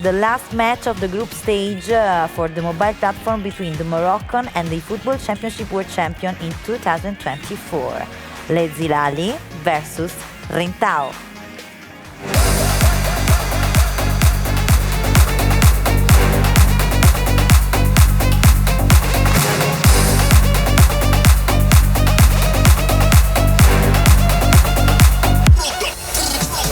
The last match of the group stage for the mobile platform between the Moroccan and the eFootball Championship World Champion in 2024. AC Milan versus RENTAO.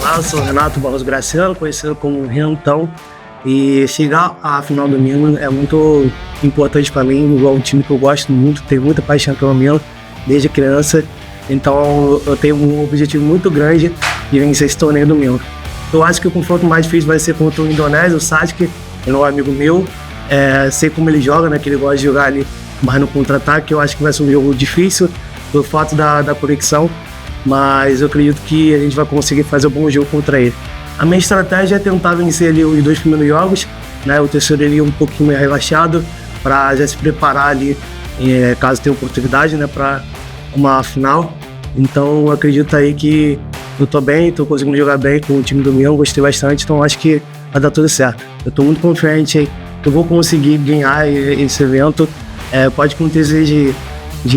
Olá, eu sou o Renato Graciano, conhecido como RENTAO, e chegar à final do Milan é muito importante para mim, igual um time que eu gosto muito, tenho muita paixão pelo Milan desde criança, então eu tenho um objetivo muito grande de vencer esse torneio do Milan. Eu acho que o confronto mais difícil vai ser contra o Indonésio, o Sadik, ele é um amigo meu, sei como ele joga, né, que ele gosta de jogar ali mais no contra-ataque, eu acho que vai ser um jogo difícil pelo fato da conexão, mas eu acredito que a gente vai conseguir fazer um bom jogo contra ele. A minha estratégia é tentar vencer ali os 2 primeiros jogos, né? O terceiro ali um pouquinho mais relaxado, para já se preparar ali, caso tenha oportunidade, né, para uma final. Então eu acredito aí que eu tô bem, tô conseguindo jogar bem com o time do Milan, gostei bastante, então acho que vai dar tudo certo. Eu tô muito confiante aí que eu vou conseguir ganhar esse evento. Pode acontecer de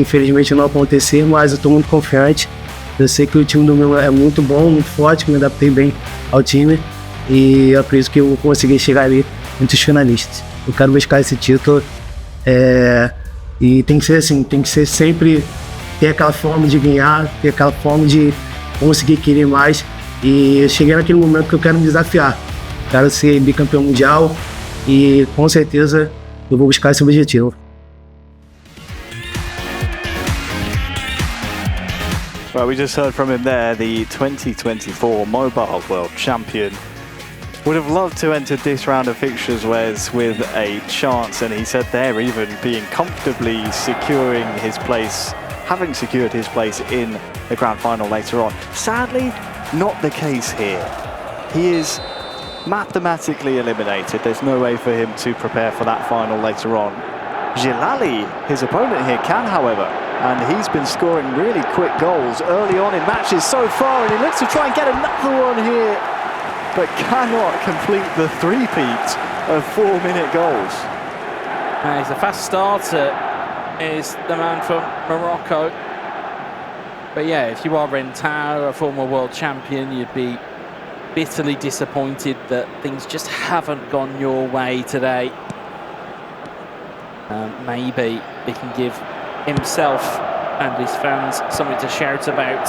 infelizmente não acontecer, mas eu tô muito confiante. Eu sei que o time do Milan é muito bom, muito forte, me adaptei bem ao time e eu acredito que eu vou conseguir chegar ali entre os finalistas. Eu quero buscar esse título e tem que ser assim, tem que ser sempre ter aquela forma de ganhar, ter aquela forma de conseguir querer mais, e eu cheguei naquele momento que eu quero me desafiar. Quero ser bicampeão mundial e com certeza eu vou buscar esse objetivo. Well, we just heard from him there, the 2024 Mobile World Champion. Would have loved to enter this round of fixtures, Wes, with a chance, and he said there even being comfortably securing his place, having secured his place in the grand final later on. Sadly, not the case here. He is mathematically eliminated. There's no way for him to prepare for that final later on. Gilali, his opponent here, can, however, and he's been scoring really quick goals early on in matches so far, and he looks to try and get another one here, but cannot complete the three-peat of 4-minute goals. He's a fast starter, is the man from Morocco. But yeah, if you are RENTAO, a former world champion, you'd be bitterly disappointed that things just haven't gone your way today. Maybe he can give himself and his fans something to shout about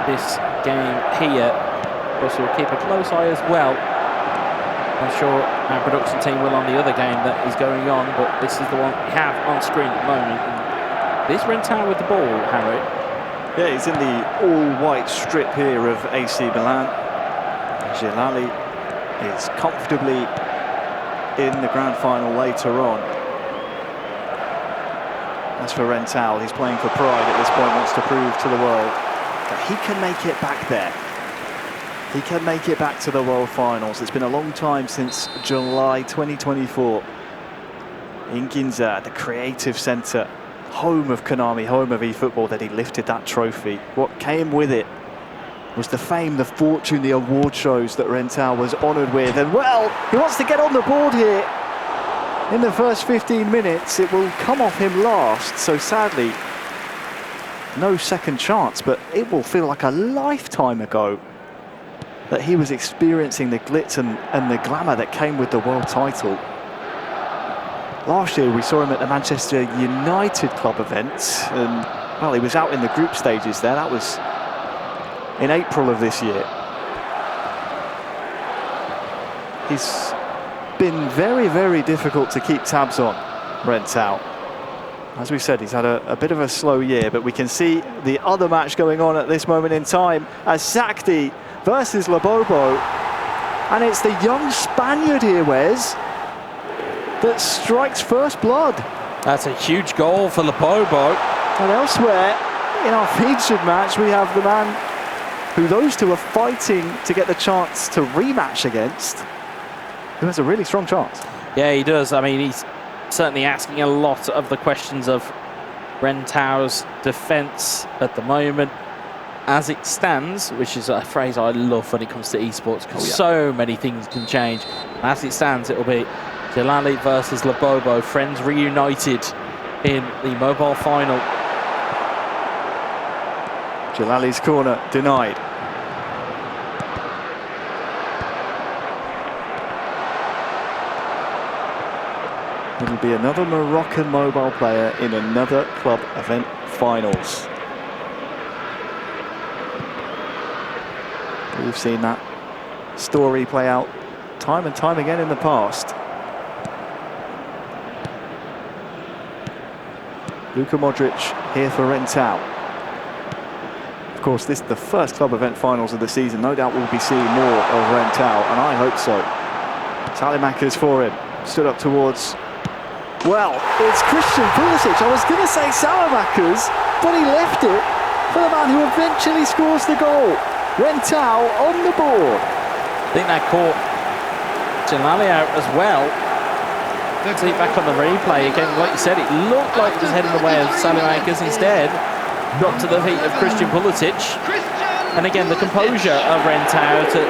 this game here. Of course, we'll keep a close eye as well. I'm sure our production team will on the other game that is going on, but this is the one we have on screen at the moment. And this RENTAO with the ball, Harry. Yeah, he's in the all-white strip here of AC Milan. Gilali is comfortably in the grand final later on. As for RENTAO, he's playing for pride at this point, wants to prove to the world that he can make it back there. He can make it back to the World Finals. It's been a long time since July 2024. In Ginza, the creative centre, home of Konami, home of eFootball, that he lifted that trophy. What came with it was the fame, the fortune, the award shows that RENTAO was honoured with. And well, he wants to get on the board here. In the first 15 minutes, it will come off him last. So sadly, no second chance, but it will feel like a lifetime ago that he was experiencing the glitz and the glamour that came with the world title. Last year, we saw him at the Manchester United club event, and well, he was out in the group stages there. That was in April of this year. He's been very, very difficult to keep tabs on, RENTAO. As we said, he's had a bit of a slow year, but we can see the other match going on at this moment in time as Sakti versus Lobobo. And it's the young Spaniard here, Wes, that strikes first blood. That's a huge goal for Lobobo. And elsewhere in our featured match, we have the man who those two are fighting to get the chance to rematch against, who has a really strong chance. Yeah, he does. I mean, he's certainly asking a lot of the questions of RENTAO's defence at the moment. as it stands, which is a phrase I love when it comes to esports, because so many things can change. As it stands, it'll be Jalali versus Labobo, friends reunited in the mobile final. Jalali's corner denied. It'll be another Moroccan mobile player in another club event finals. We've seen that story play out time and time again in the past. Luka Modric here for RENTAO. Of course, this is the first club event finals of the season. No doubt we'll be seeing more of RENTAO, and I hope so. Salimakers for him. Stood up towards... Well, it's Christian Pulisic. I was going to say Salimakers, but he left it for the man who eventually scores the goal. RENTAO on the board. I think that caught Jalali out as well. See back on the replay again, like you said, it looked like it was heading the way of Salimakers. Instead, got to the feet of Christian Pulisic. And again, the composure of RENTAO to,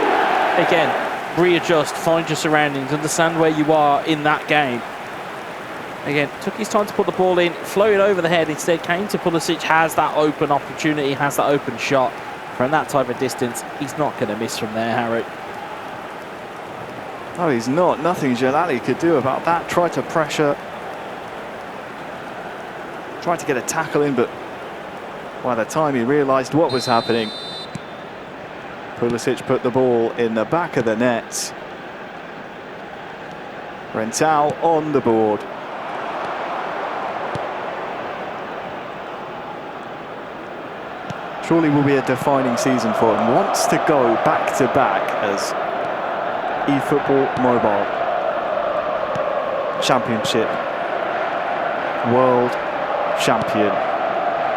again, readjust, find your surroundings, understand where you are in that game. Again, took his time to put the ball in, floated over the head, instead came to Pulisic, has that open opportunity, has that open shot. From that type of distance, he's not going to miss from there, Harry. No, he's not. Nothing Jalali could do about that. Tried to pressure. Tried to get a tackle in, but by the time he realised what was happening, Pulisic put the ball in the back of the net. RENTAO on the board. Surely will be a defining season for him. Wants to go back-to-back as eFootball Mobile Championship World Champion.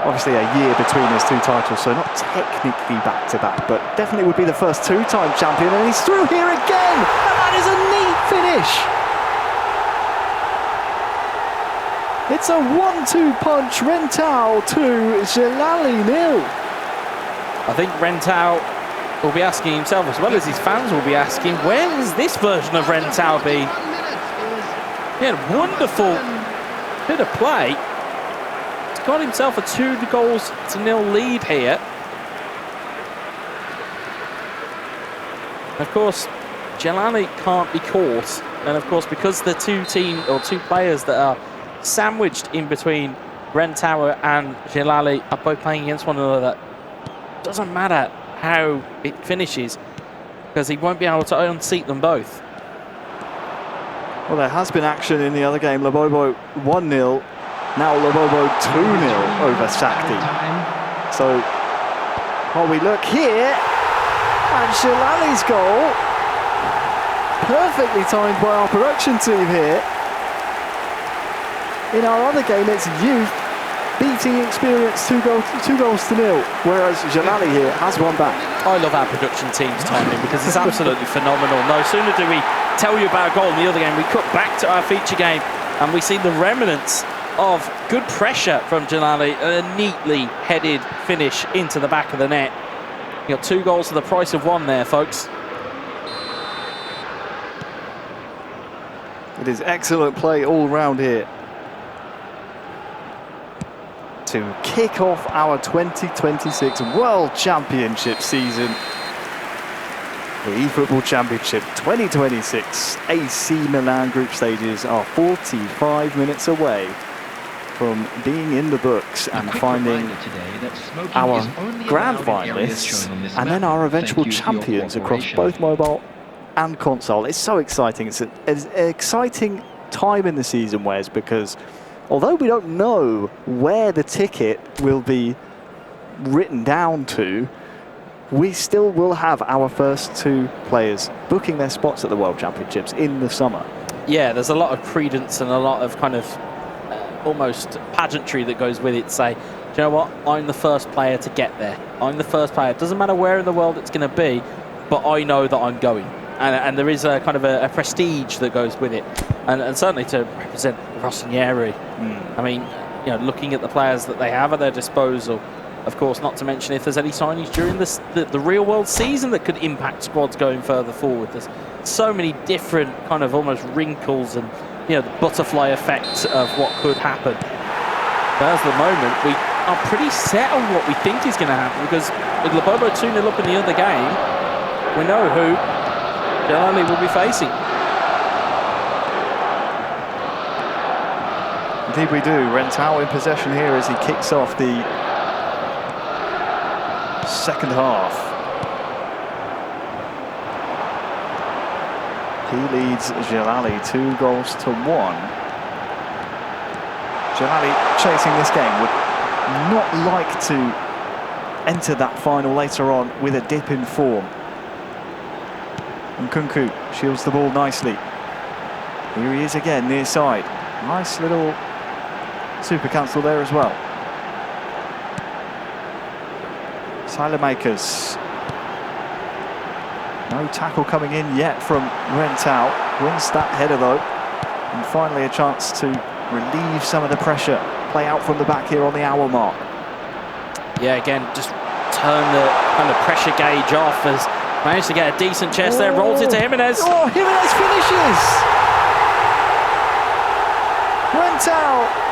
Obviously a year between his two titles, so not technically back-to-back, but definitely would be the first two-time champion, and he's through here again! And that is a neat finish! It's a 1-2 punch. RENTAO 2, Jalali 0. I think RENTAO will be asking himself, as well as his fans will be asking, where has this version of RENTAO been? He had a wonderful bit of play. He's got himself a 2-0 lead here. Of course, Jalali can't be caught. And of course, because the two players that are sandwiched in between RENTAO and Jalali are both playing against one another, doesn't matter how it finishes, because he won't be able to unseat them both. Well, there has been action in the other game. Labobo 1-0, now Labobo 2-0 over Sakti. So, while we look here, and Jalali's goal, perfectly timed by our production team here. In our other game, it's youth beating experience 2 goals to 0, whereas Jalali here has one back. I love our production team's timing because it's absolutely phenomenal. No sooner do we tell you about a goal in the other game, we cut back to our feature game and we see the remnants of good pressure from Jalali and a neatly headed finish into the back of the net. You got 2 goals for the price of 1 there, folks. It is excellent play all round here to kick off our 2026 World Championship season. The eFootball Championship 2026 AC Milan group stages are 45 minutes away from being in the books and finding our grand finalists and then our eventual champions across both mobile and console. It's so exciting. It's an exciting time in the season, Wes, because although we don't know where the ticket will be written down to, we still will have our first 2 players booking their spots at the World Championships in the summer. Yeah, there's a lot of credence and a lot of kind of almost pageantry that goes with it. Say, do you know what? I'm the first player to get there. I'm the first player. It doesn't matter where in the world it's going to be, but I know that I'm going. And there is a kind of a prestige that goes with it. And certainly to represent Rossinieri, I mean, you know, looking at the players that they have at their disposal, Of course, not to mention if there's any signings during the real world season that could impact squads going further forward. There's so many different kind of almost wrinkles and, you know, the butterfly effect of what could happen. But as the moment, we are pretty set on what we think is going to happen, because with Lobobo 2-0 up in the other game, we know who Jalali will be facing. Indeed we do. Rentao in possession here as he kicks off the second half. He leads Jalali 2-1. Jalali, chasing this game, would not like to enter that final later on with a dip in form. And Nkunku shields the ball nicely. Here he is again, near side. Nice little super cancel there as well. Makers. No tackle coming in yet from Rentao. Wins that header though. And finally a chance to relieve some of the pressure. Play out from the back here on the hour mark. Yeah, again, just turn the kind of pressure gauge off as managed to get a decent chest there. Rolls it to Jimenez. Oh, Jimenez finishes! Rentao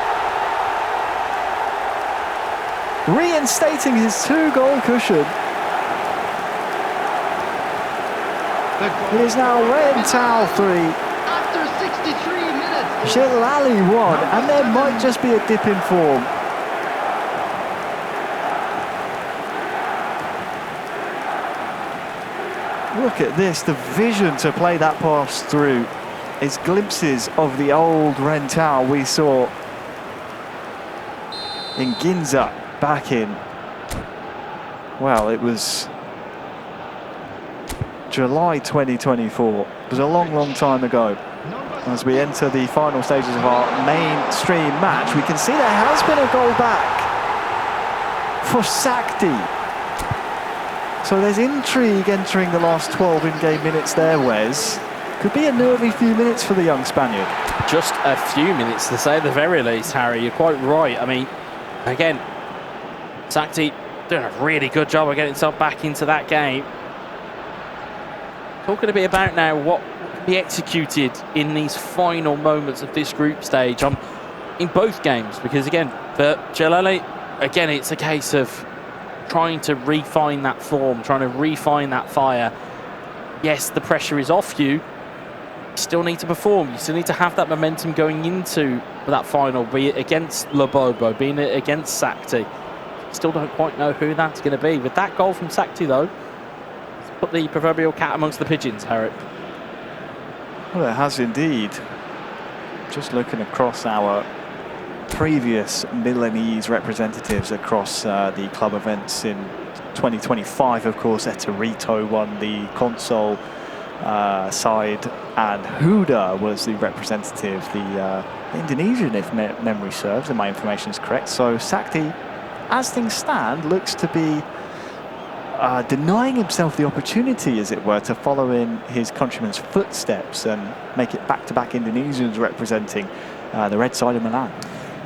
reinstating his 2-goal cushion. It is now Rentao 3. After 63 minutes. Jalali 1, and there might just be a dip in form. Look at this, the vision to play that pass through is glimpses of the old Rentao we saw in Ginza back in, well, it was July 2024. It was a long, long time ago. As we enter the final stages of our mainstream match, we can see there has been a goal back for Sakti. So there's intrigue entering the last 12 in-game minutes there, Wes. Could be a nervy few minutes for the young Spaniard. Just a few minutes to say the very least, Harry. You're quite right. I mean, again, Sakti doing a really good job of getting himself back into that game. Talking a bit about now what can be executed in these final moments of this group stage in both games, because again, for Jalali, again, it's a case of trying to refine that form, trying to refine that fire. Yes, the pressure is off you. You still need to perform. You still need to have that momentum going into that final, be it against Lobobo, being it against Sakti. Still don't quite know who that's going to be. With that goal from Sakti, though, it's put the proverbial cat amongst the pigeons, Harry. Well, it has indeed. Just looking across our previous Milanese representatives across the club events in 2025, of course, Etorito won the console side, and Huda was the representative, the Indonesian, if memory serves and my information is correct. So Sakti, as things stand, looks to be denying himself the opportunity, as it were, to follow in his countrymen's footsteps and make it back-to-back Indonesians representing the red side of Milan.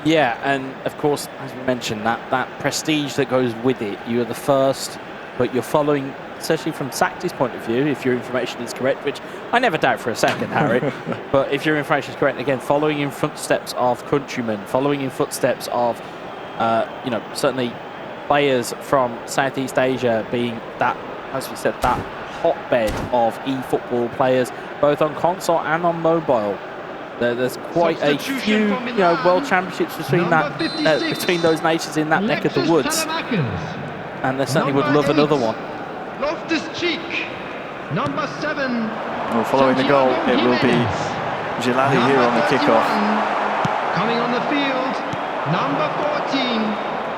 Yeah, and of course, as we mentioned, that prestige that goes with it. You are the first, but you're following, especially from Sakti's point of view, if your information is correct, which I never doubt for a second, Harry. But if your information is correct, again, following in footsteps of countrymen, following in footsteps of, you know, certainly players from Southeast Asia, being that, as we said, that hotbed of eFootball players, both on console and on mobile. There's quite a few, you know, world championships between that, between those nations in that neck of the woods, and they certainly would love another one. Loftus-Cheek, number 7. Well, following the goal, it will be Jalali here on the kickoff. Coming on the field, number 14,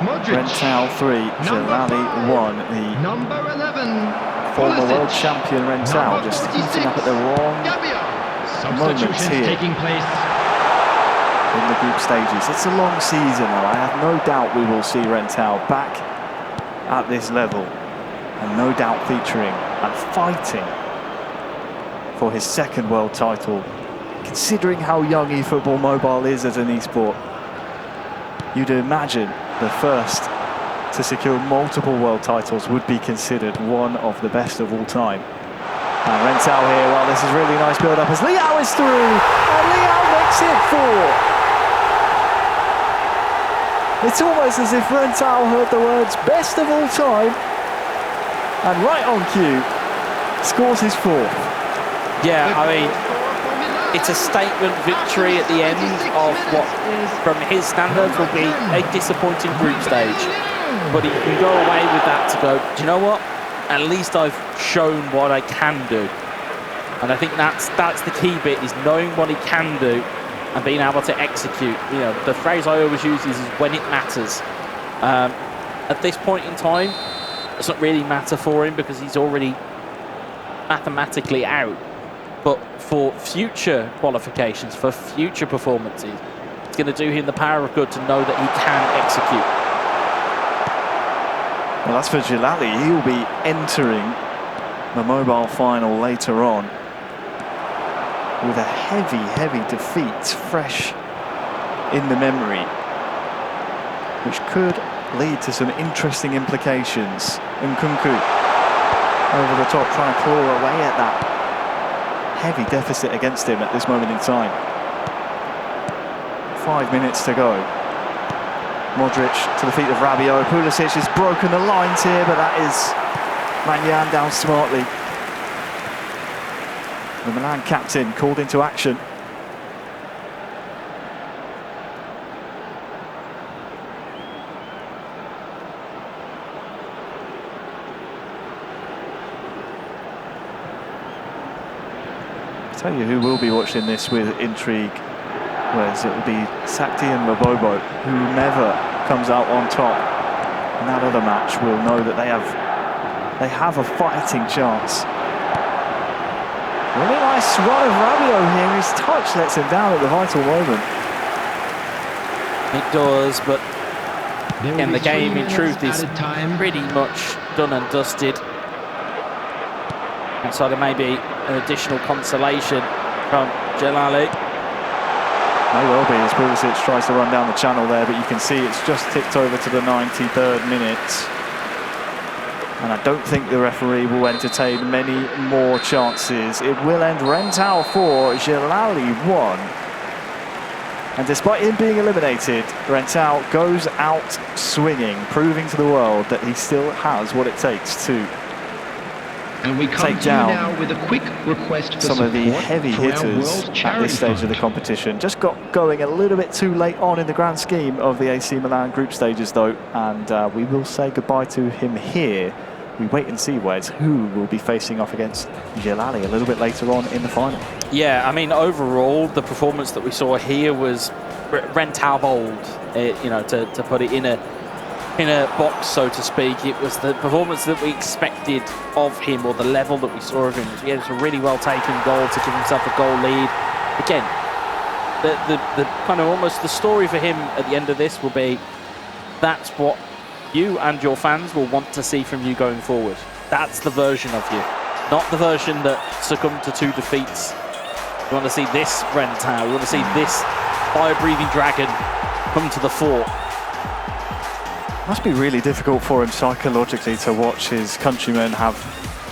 Modric. Rentao 3, Jalali 1. The number 11, former world champion Rentao just heating up at the wrong moments here taking place in the group stages. It's a long season, though. I have no doubt we will see Rentao back at this level, and no doubt featuring and fighting for his second world title. Considering how young eFootball Mobile is as an esport, you'd imagine the first to secure multiple world titles would be considered one of the best of all time. And RENTAO here, well, this is really nice build-up as Leao is through, and Leao makes it 4. It's almost as if RENTAO heard the words best of all time, and right on cue, scores his 4th. Yeah, I mean, it's a statement victory at the end of what, from his standards, will be a disappointing group stage. But he can go away with that to go, do you know what? At least I've shown what I can do. And I think that's the key bit, is knowing what he can do and being able to execute. You know, the phrase I always use is when it matters. At this point in time, it doesn't really matter for him because he's already mathematically out. But for future qualifications, for future performances, it's going to do him the power of good to know that he can execute. Well, as for Jalali, he'll be entering the mobile final later on with a heavy defeat fresh in the memory, which could lead to some interesting implications. Nkunku over the top, trying to claw away at that heavy deficit against him at this moment in time. 5 minutes to go. Modric to the feet of Rabiot. Pulisic has broken the lines here, but that is Manyan down smartly. The Milan captain called into action. I'll tell you who will be watching this with intrigue, whereas it will be Sakti and Mabobo, whomever comes out on top in that other match will know that they have a fighting chance. Really nice run of Rabiot here. His touch lets him down at the vital moment. It does, but again, the game in truth is pretty much done and dusted. And so there may be an additional consolation from Jalali. May well be, as Pulisic tries to run down the channel there, but you can see it's just ticked over to the 93rd minute. And I don't think the referee will entertain many more chances. It will end RENTAO 4, Jalali 1. And despite him being eliminated, RENTAO goes out swinging, proving to the world that he still has what it takes to take down now with a quick request for some of the heavy for our hitters World at Charity this stage of the Fund. competition. Just got going a little bit too late on in the grand scheme of the AC Milan group stages though, and we will say goodbye to him here. We wait and see, Wes, who will be facing off against Jalali a little bit later on in the final. Yeah, I mean, overall, the performance that we saw here was RENTAO bold, you know, to put it in a box, so to speak. It was the performance that we expected of him, or the level that we saw of him. He had a really well taken goal to give himself a goal lead. Again, the kind of almost the story for him at the end of this will be, that's what you and your fans will want to see from you going forward. That's the version of you, not the version that succumbed to 2 defeats. You want to see this RENTAO, you want to see this fire-breathing dragon come to the fore. Must be really difficult for him psychologically to watch his countrymen have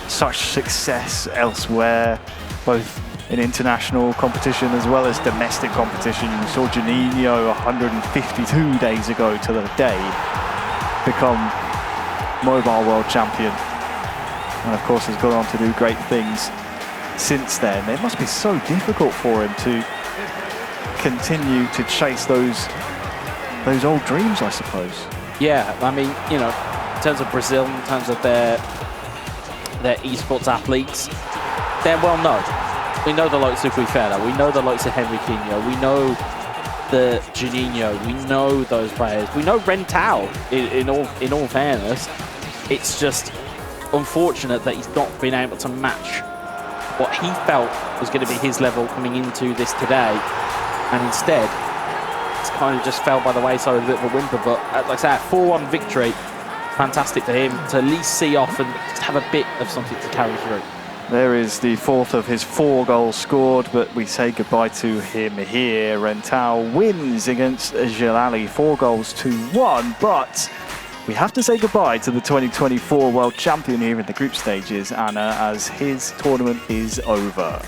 such success elsewhere, both in international competition as well as domestic competition. You saw Juninho 152 days ago to the day become mobile world champion, and of course has gone on to do great things since then. It must be so difficult for him to continue to chase those old dreams, I suppose. Yeah, I mean, you know, in terms of Brazil, in terms of their esports athletes, they're well known. We know the likes of Guifera, we know the likes of Henriquinho, we know the Juninho, we know those players. We know RENTAO, in all fairness. It's just unfortunate that he's not been able to match what he felt was going to be his level coming into this today, and instead it's kind of just fell by the wayside with a bit of a whimper. But like I say, a 4-1 victory, fantastic for him to at least see off and just have a bit of something to carry through. There is the 4th of his 4 goals scored, but we say goodbye to him here. RENTAO wins against Jalali, 4-1, but We have to say goodbye to the 2024 world champion here in the group stages, Anna, as his tournament is over.